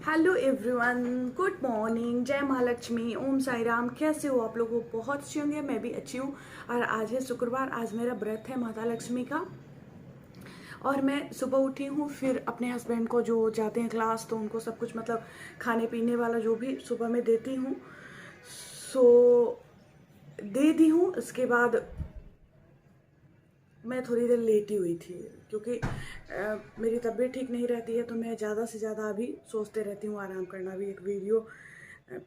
Hello everyone, good morning, जय महालक्ष्मी, ओम साई राम। कैसे हो आप लोग? बहुत अच्छे होंगे, मैं भी अच्छी हूँ। और आज है शुक्रवार, आज मेरा व्रत है माता लक्ष्मी का। और मैं सुबह उठी हूँ, फिर अपने हस्बैंड को जो जाते हैं क्लास तो उनको सब कुछ मतलब खाने पीने वाला जो भी सुबह में देती हूँ सो दे दी हूँ। उसके बाद मैं थोड़ी देर लेटी हुई थी क्योंकि मेरी तबीयत ठीक नहीं रहती है, तो मैं ज़्यादा से ज़्यादा अभी सोचते रहती हूँ आराम करना भी। एक वीडियो अ,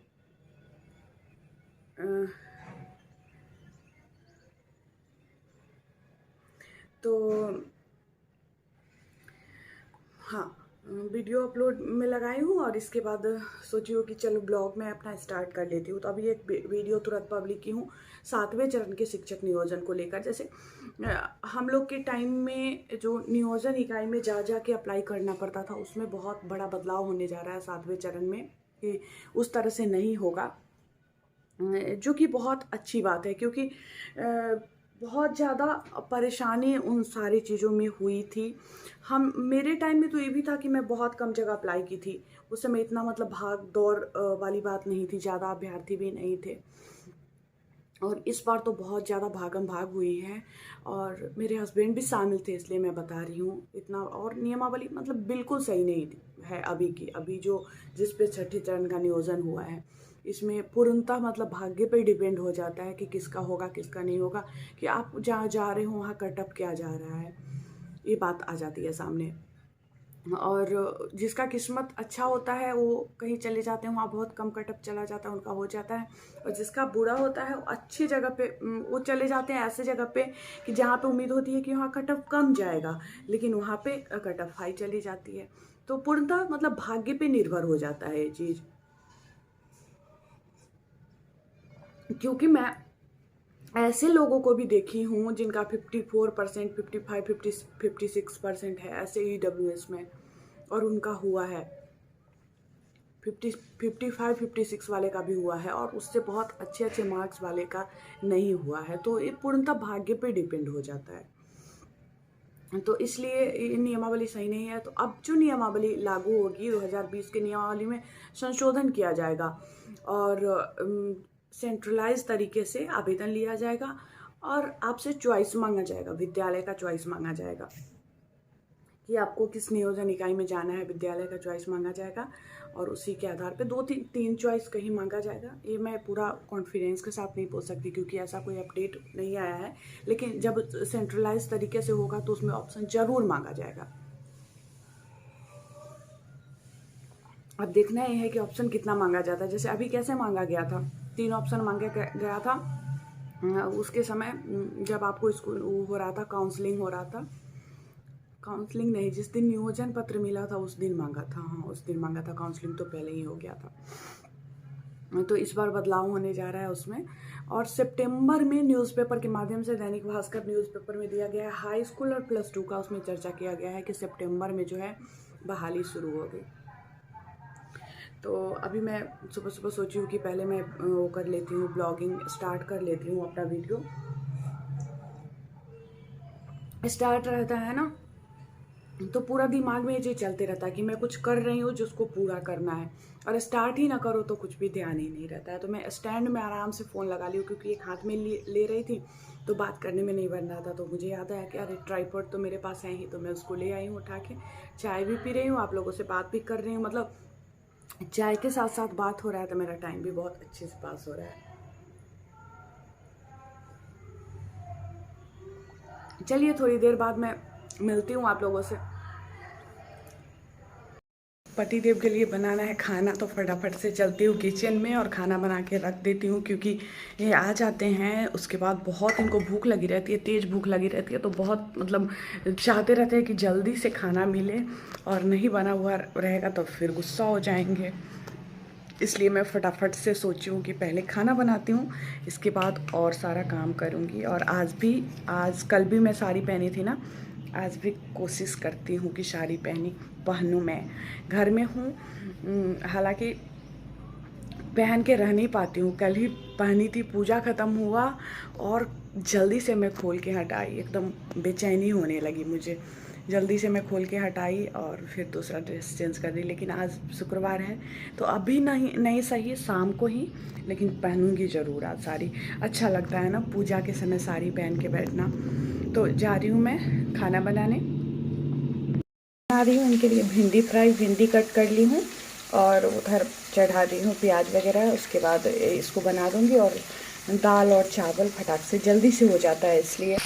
तो हाँ, वीडियो अपलोड में लगाई हूँ और इसके बाद सोची हूँ कि चलो ब्लॉग में अपना स्टार्ट कर लेती हूँ। तो अभी एक वीडियो तुरंत पब्लिक की हूँ 7वें चरण के शिक्षक नियोजन को लेकर। जैसे हम लोग के टाइम में जो नियोजन इकाई में जा जा के अप्लाई करना पड़ता था, उसमें बहुत बड़ा बदलाव होने जा रहा है 7वें चरण में, कि उस तरह से नहीं होगा, जो कि बहुत अच्छी बात है। क्योंकि बहुत ज़्यादा परेशानी उन सारी चीज़ों में हुई थी। हम मेरे टाइम में तो ये भी था कि मैं बहुत कम जगह अप्लाई की थी। उस समय इतना मतलब भाग दौड़ वाली बात नहीं थी, ज़्यादा अभ्यर्थी भी नहीं थे। और इस बार तो बहुत ज़्यादा भागम भाग हुई है और मेरे हस्बैंड भी शामिल थे, इसलिए मैं बता रही हूँ इतना। और नियमावली मतलब बिल्कुल सही नहीं है अभी की, अभी जो जिस पे छठे चरण का नियोजन हुआ है, इसमें पूर्णतः मतलब भाग्य पे डिपेंड हो जाता है कि किसका होगा किसका नहीं होगा, कि आप जहाँ जा रहे हो वहाँ कटअप क्या जा रहा है, ये बात आ जाती है सामने। और जिसका किस्मत अच्छा होता है वो कहीं चले जाते हैं, वहाँ बहुत कम कटअप चला जाता है, उनका हो जाता है। और जिसका बुरा होता है वो अच्छी जगह पे वो चले जाते हैं, ऐसे जगह पे कि जहाँ पे उम्मीद होती है कि वहाँ कटअप कम जाएगा, लेकिन वहाँ पे कटअप हाई चली जाती है। तो पूर्णतः मतलब भाग्य पे निर्भर हो जाता है ये चीज़। क्योंकि मैं ऐसे लोगों को भी देखी हूँ जिनका 54%, 55, 56% है ऐसे EWS में, और उनका हुआ है 55, 56 वाले का भी हुआ है, और उससे बहुत अच्छे अच्छे मार्क्स वाले का नहीं हुआ है। तो ये पूर्णतः भाग्य पे डिपेंड हो जाता है। तो इसलिए ये नियमावली सही नहीं है। तो अब जो नियमावली लागू होगी 2020 के नियमावली में संशोधन किया जाएगा और सेंट्रलाइज तरीके से आवेदन लिया जाएगा और आपसे चॉइस मांगा जाएगा, विद्यालय का चॉइस मांगा जाएगा कि आपको किस नियोजन इकाई में जाना है। विद्यालय का चॉइस मांगा जाएगा और उसी के आधार पे 2-3 चॉइस कहीं मांगा जाएगा। ये मैं पूरा कॉन्फिडेंस के साथ नहीं बोल सकती क्योंकि ऐसा कोई अपडेट नहीं आया है, लेकिन जब सेंट्रलाइज तरीके से होगा तो उसमें ऑप्शन जरूर मांगा जाएगा। अब देखना ये है कि ऑप्शन कितना मांगा जाता है। जैसे अभी कैसे मांगा गया था, 3 ऑप्शन मांगा गया था उसके समय, जब आपको स्कूल हो रहा था, काउंसलिंग हो रहा था, काउंसलिंग नहीं, जिस दिन नियोजन पत्र मिला था उस दिन मांगा था। हाँ, उस दिन मांगा था, काउंसलिंग तो पहले ही हो गया था। तो इस बार बदलाव होने जा रहा है उसमें। और सितंबर में न्यूज़पेपर के माध्यम से, दैनिक भास्कर न्यूज़पेपर में दिया गया है, हाई स्कूल और +2 का उसमें चर्चा किया गया है कि सितंबर में जो है बहाली शुरू होगी। तो अभी मैं सुबह सुबह सोची हूँ कि पहले मैं वो कर लेती हूँ, ब्लॉगिंग स्टार्ट कर लेती हूँ, अपना वीडियो स्टार्ट रहता है ना, तो पूरा दिमाग में ये चीज़ चलते रहता है कि मैं कुछ कर रही हूँ जिसको पूरा करना है, और स्टार्ट ही ना करो तो कुछ भी ध्यान ही नहीं रहता है। तो मैं स्टैंड में आराम से फ़ोन लगा ली हूँ क्योंकि एक हाथ में ले रही थी तो बात करने में नहीं बन रहा था। तो मुझे याद आया कि अरे ट्राइपॉड तो मेरे पास है ही, तो मैं उसको ले आई हूँ उठा के। चाय भी पी रही हूँ, आप लोगों से बात भी कर रही हूँ, मतलब चाय के साथ साथ बात हो रहा है, तो मेरा टाइम भी बहुत अच्छे से पास हो रहा है। चलिए थोड़ी देर बाद मैं मिलती हूँ आप लोगों से। पतिदेव के लिए बनाना है खाना, तो फटाफट से चलती हूँ किचन में और खाना बना के रख देती हूँ, क्योंकि ये आ जाते हैं उसके बाद बहुत इनको भूख लगी रहती है, तेज़ भूख लगी रहती है, तो बहुत मतलब चाहते रहते हैं कि जल्दी से खाना मिले, और नहीं बना हुआ रहेगा तो फिर गुस्सा हो जाएंगे। इसलिए मैं फटाफट से सोची हूँ कि पहले खाना बनाती हूँ, इसके बाद और सारा काम करूँगी। और आज कल भी मैं साड़ी पहनी थी ना, आज भी कोशिश करती हूँ कि साड़ी पहनूँ। मैं घर में हूँ, हालांकि पहन के रह नहीं पाती हूँ। कल ही पहनी थी, पूजा ख़त्म हुआ और जल्दी से मैं खोल के हटाई, एकदम बेचैनी होने लगी मुझे जल्दी से मैं खोल के हटाई और फिर दूसरा ड्रेस चेंज कर दी। लेकिन आज शुक्रवार है तो अभी नहीं सही, शाम को ही, लेकिन पहनूंगी ज़रूर आज साड़ी। अच्छा लगता है ना पूजा के समय साड़ी पहन के बैठना। तो जा रही हूँ मैं खाना बनाने। बना रही हूँ उनके लिए भिंडी फ्राई, भिंडी कट कर ली हूँ और उधर चढ़ा दी हूँ प्याज वगैरह। उसके बाद इसको बना दूँगी और दाल और चावल फटाक से जल्दी से हो जाता है, इसलिए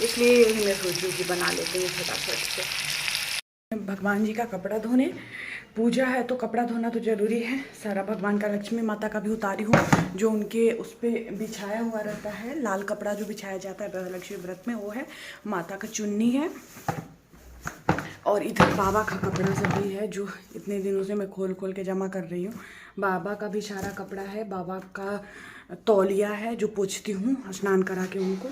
यही मैं सोच रही हूँ कि बना लेते हैं फटाफट से। भगवान जी का कपड़ा धोने, पूजा है तो कपड़ा धोना तो ज़रूरी है। सारा भगवान का, लक्ष्मी माता का भी उतारी हूँ, जो उनके उस पर बिछाया हुआ रहता है लाल कपड़ा जो बिछाया जाता है लक्ष्मी व्रत में, वो है माता का चुन्नी है। और इधर बाबा का कपड़ा सब भी है जो इतने दिनों से मैं खोल खोल के जमा कर रही हूँ। बाबा का भी सारा कपड़ा है, बाबा का तौलिया है जो पोंछती हूँ स्नान करा के, उनको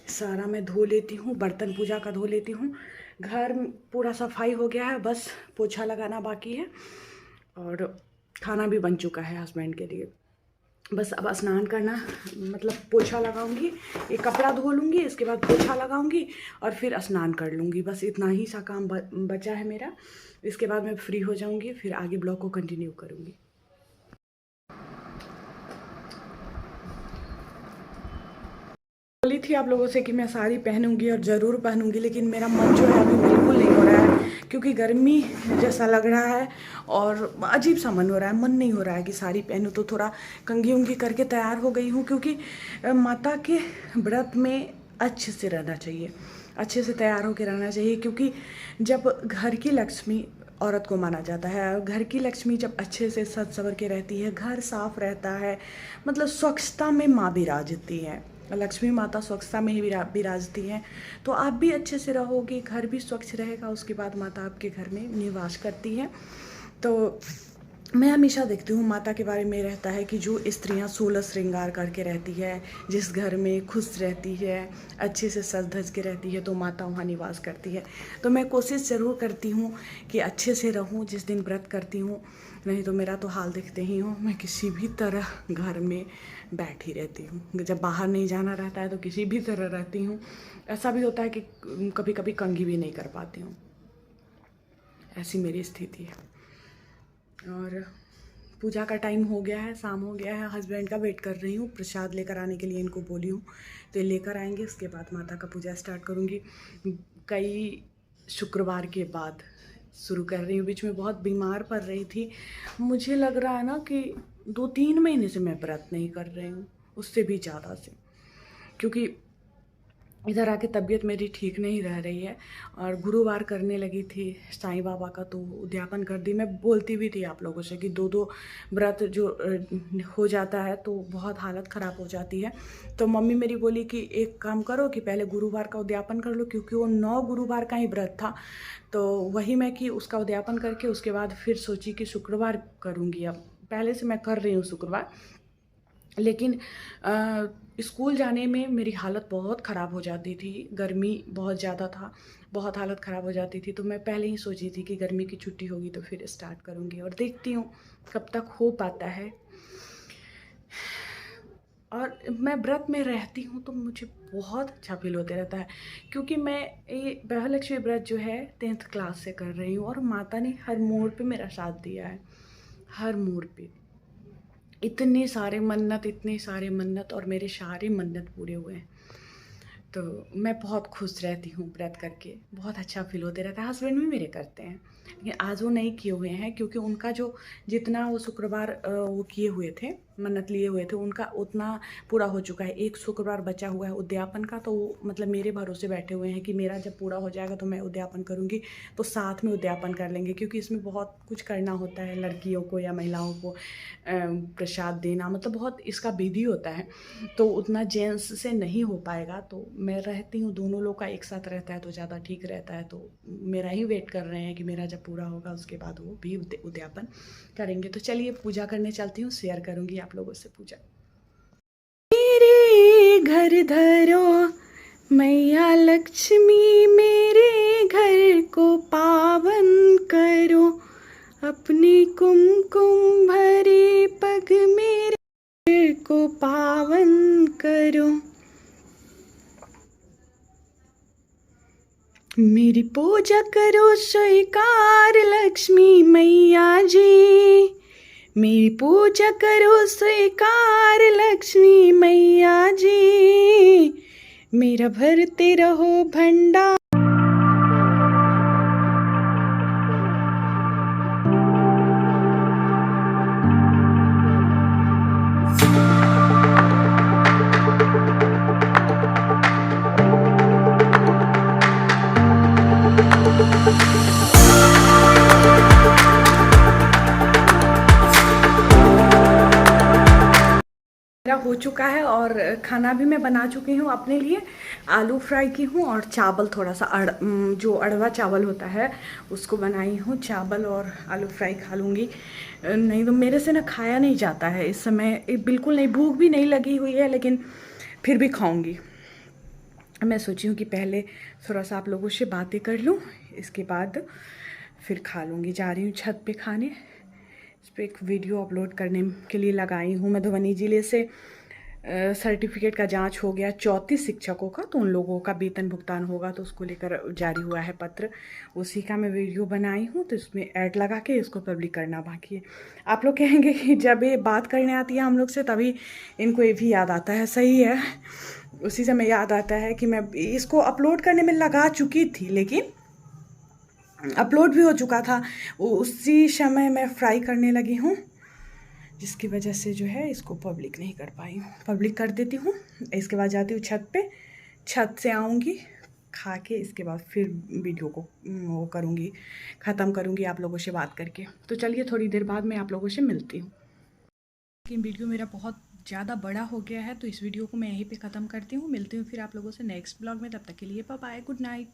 सारा मैं धो लेती हूँ। बर्तन पूजा का धो लेती हूँ। घर पूरा सफाई हो गया है, बस पोछा लगाना बाकी है। और खाना भी बन चुका है हस्बैंड के लिए। बस अब स्नान करना, मतलब पोछा लगाऊंगी, एक कपड़ा धो लूँगी, इसके बाद पोछा लगाऊंगी और फिर स्नान कर लूँगी। बस इतना ही सा काम बचा है मेरा। इसके बाद मैं फ्री हो जाऊंगी, फिर आगे ब्लॉग को कंटिन्यू करूँगी। बोली थी आप लोगों से कि मैं साड़ी पहनूंगी और ज़रूर पहनूंगी, लेकिन मेरा मन जो है अभी बिल्कुल नहीं हो रहा है, क्योंकि गर्मी जैसा लग रहा है और अजीब सा मन हो रहा है। मन नहीं हो रहा है कि साड़ी पहनूं, तो थोड़ा कंघी उंघी करके तैयार हो गई हूँ, क्योंकि माता के व्रत में अच्छे से रहना चाहिए, अच्छे से तैयार होकर रहना चाहिए। क्योंकि जब घर की लक्ष्मी औरत को माना जाता है, और घर की लक्ष्मी जब अच्छे से सज संवर के रहती है, घर साफ रहता है, मतलब स्वच्छता में माँ विराजती है, लक्ष्मी माता स्वच्छता में ही विराजती हैं। तो आप भी अच्छे से रहोगे, घर भी स्वच्छ रहेगा, उसके बाद माता आपके घर में निवास करती है। तो मैं हमेशा देखती हूँ माता के बारे में रहता है कि जो स्त्रियाँ 16 श्रृंगार करके रहती है, जिस घर में खुश रहती है, अच्छे से सज धज के रहती है, तो माता वहाँ निवास करती है। तो मैं कोशिश ज़रूर करती हूँ कि अच्छे से रहूँ जिस दिन व्रत करती हूँ। नहीं तो मेरा तो हाल देखते ही हो, मैं किसी भी तरह घर में बैठी रहती हूँ। जब बाहर नहीं जाना रहता है तो किसी भी तरह रहती हूँ। ऐसा भी होता है कि कभी कभी कंघी भी नहीं कर पाती हूँ, ऐसी मेरी स्थिति है। और पूजा का टाइम हो गया है, शाम हो गया है, हस्बैंड का वेट कर रही हूँ। प्रसाद लेकर आने के लिए इनको बोली हूँ, तो ये लेकर आएंगे। उसके बाद माता का पूजा स्टार्ट करूँगी। कई शुक्रवार के बाद शुरू कर रही हूँ। बीच में बहुत बीमार पड़ रही थी, मुझे लग रहा है ना कि 2-3 महीने से मैं व्रत नहीं कर रही हूँ, उससे भी ज़्यादा से, क्योंकि इधर आके तबीयत मेरी ठीक नहीं रह रही है। और गुरुवार करने लगी थी साईं बाबा का, तो उद्यापन कर दी। मैं बोलती भी थी आप लोगों से कि 2-2 व्रत जो हो जाता है तो बहुत हालत ख़राब हो जाती है। तो मम्मी मेरी बोली कि एक काम करो कि पहले गुरुवार का उद्यापन कर लो, क्योंकि वो 9 गुरुवार का ही व्रत था। तो वही मैं कि उसका उद्यापन करके उसके बाद फिर सोची कि शुक्रवार करूँगी। अब पहले से मैं कर रही हूँ शुक्रवार, लेकिन स्कूल जाने में मेरी हालत बहुत ख़राब हो जाती थी। गर्मी बहुत ज़्यादा था, बहुत हालत ख़राब हो जाती थी। तो मैं पहले ही सोची थी कि गर्मी की छुट्टी होगी तो फिर स्टार्ट करूँगी, और देखती हूँ कब तक हो पाता है। और मैं व्रत में रहती हूँ तो मुझे बहुत अच्छा फील होते रहता है, क्योंकि मैं ये महालक्ष्मी व्रत जो है 10th क्लास से कर रही हूँ, और माता ने हर मोड़ पे मेरा साथ दिया है, हर मोड़ पे। इतने सारे मन्नत और मेरे सारे मन्नत पूरे हुए हैं। तो मैं बहुत खुश रहती हूँ व्रत करके, बहुत अच्छा फील होते रहता है। हस्बैंड भी मेरे करते हैं, लेकिन आज वो नहीं किए हुए हैं, क्योंकि उनका जो जितना वो शुक्रवार वो किए हुए थे, मन्नत लिए हुए थे, उनका उतना पूरा हो चुका है। एक शुक्रवार बचा हुआ है उद्यापन का, तो वो मतलब मेरे भरोसे बैठे हुए हैं कि मेरा जब पूरा हो जाएगा तो मैं उद्यापन करूँगी, तो साथ में उद्यापन कर लेंगे। क्योंकि इसमें बहुत कुछ करना होता है, लड़कियों को या महिलाओं को प्रसाद देना, मतलब बहुत इसका विधि होता है, तो उतना जेंट्स से नहीं हो पाएगा। तो मैं रहती हूँ, दोनों लोग का एक साथ रहता है तो ज़्यादा ठीक रहता है। तो मेरा ही वेट कर रहे हैं कि मेरा जब पूरा होगा उसके बाद वो भी उद्यापन करेंगे। तो चलिए पूजा करने चलती हूँ, शेयर करूँगी आप लोगों से पूजा। मेरे घर धरो मैया लक्ष्मी, मेरे घर को पावन करो, अपनी कुमकुम भरे पग मेरे घर को पावन करो। मेरी पूजा करो स्वीकार लक्ष्मी मैया जी, मेरी पूजा करो स्वीकार लक्ष्मी मैया जी, मेरा भरते रहो भंडार। मेरा हो चुका है और खाना भी मैं बना चुकी हूँ अपने लिए। आलू फ्राई की हूँ और चावल थोड़ा सा जो अड़वा चावल होता है उसको बनाई हूँ। चावल और आलू फ्राई खा लूँगी, नहीं तो मेरे से ना खाया नहीं जाता है इस समय, बिल्कुल नहीं, भूख भी नहीं लगी हुई है लेकिन फिर भी खाऊँगी। मैं सोची हूँ कि पहले थोड़ा सा आप लोगों से बातें कर लूँ, इसके बाद फिर खा लूँगी। जा रही हूँ छत पे खाने। इस पर एक वीडियो अपलोड करने के लिए लगाई हूँ। मधुबनी ज़िले से सर्टिफिकेट का जांच हो गया 34 शिक्षकों का, तो उन लोगों का वेतन भुगतान होगा तो उसको लेकर जारी हुआ है पत्र, उसी का मैं वीडियो बनाई हूँ। तो इसमें ऐड लगा के इसको पब्लिक करना बाकी है। आप लोग कहेंगे कि जब ये बात करने आती है हम लोग से तभी इनको ये भी याद आता है, सही है, उसी समय याद आता है कि मैं इसको अपलोड करने में लगा चुकी थी, लेकिन अपलोड भी हो चुका था, उसी समय मैं फ्राई करने लगी हूँ, जिसकी वजह से जो है इसको पब्लिक नहीं कर पाई हूँ। पब्लिक कर देती हूँ, इसके बाद जाती हूँ छत पे, छत से आऊँगी खा के, इसके बाद फिर वीडियो को वो करूँगी, ख़त्म करूँगी आप लोगों से बात करके। तो चलिए थोड़ी देर बाद मैं आप लोगों से मिलती हूँ। लेकिन वीडियो मेरा बहुत ज़्यादा बड़ा हो गया है तो इस वीडियो को मैं यहीं पे ख़त्म करती हूँ। मिलती हूँ फिर आप लोगों से नेक्स्ट ब्लॉग में, तब तक के लिए बाय बाय, गुड नाइट।